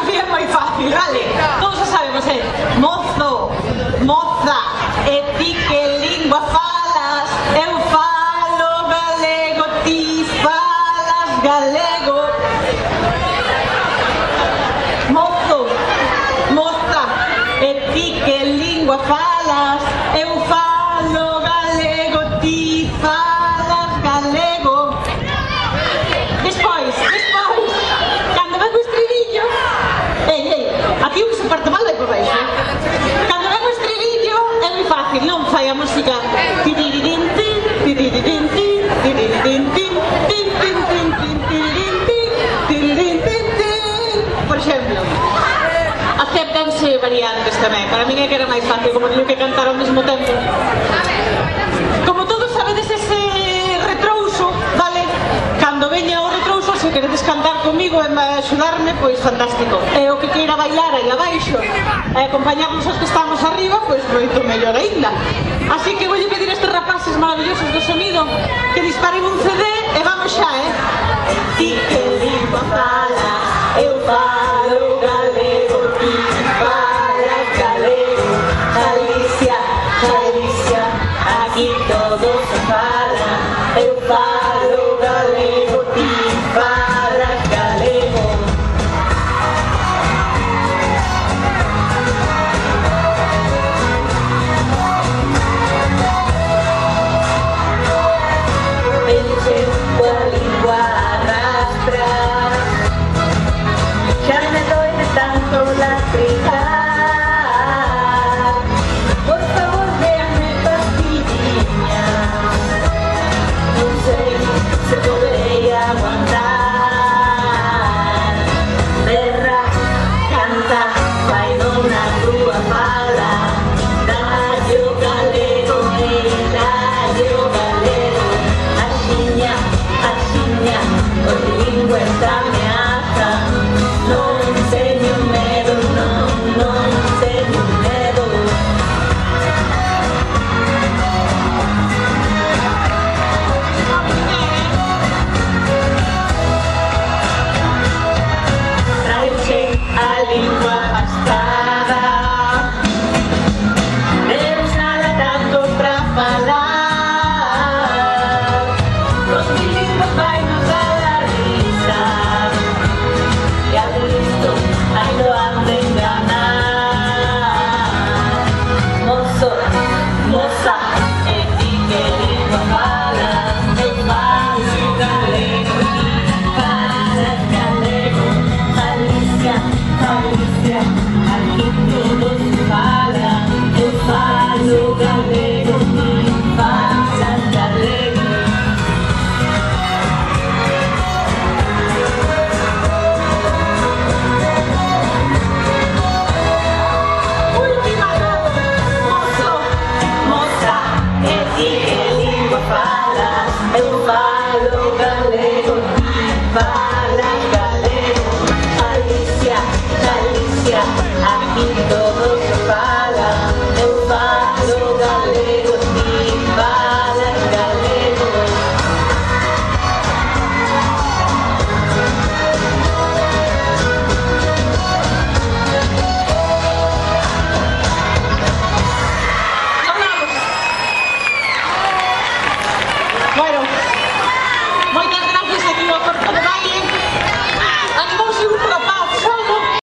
así é moi fácil, vale? Todos xa sabemos, mozo, moza, e ti que lingua falas? Eu falo galego, ti falas galego. Mozo, moza, e ti que lingua falas? Eu falo galego, ti falas galego. Despois, cando ven o estribillo, aquí o que se parte mal vai por baixo. Cando ven o estribillo é moi fácil, non fai a música tiririntin, tiririntin, tiririntin, tiririntin, tiririntin, por exemplo. Acéptanse variantes tamén, para min é que era máis fácil, como teño que cantar ao mesmo tempo. Como todos sabedes ese retrouso, vale? Cando veña o retrouso, se queredes cantar comigo e axudarme, pois fantástico. E o que queira bailar aí abaixo e acompañarnos os que estamos arriba, pois moito mellor aínda. Así que voulle pedir a estes rapaces maravillosos do sonido que disparen un CD e vamos xa, Ti que lingua falas, eu falo galego, ti falas galego. Galicia, Galicia, aquí todos se falan. Eu falo galego, ti falas galego. Penches coa lingua arrastra, xa me doi de tanto latricar. Por favor, déame pastillina, non sei se poderei aguantar. Berra, canta, vai nona túa fala, dallo galego e dallo galego. Axiña, axiña, os lingües ameazan, non teño medo, non teño medo. Traiche a lingua pastada, temos nada tanto pra falar. Os bilingües vai nos dar a risa, e a listo ai lo han de enganar. Mozo, moza, e ti que lingua falas? Eu falo galego, ti falas galego. Galicia, Galicia, aquí todos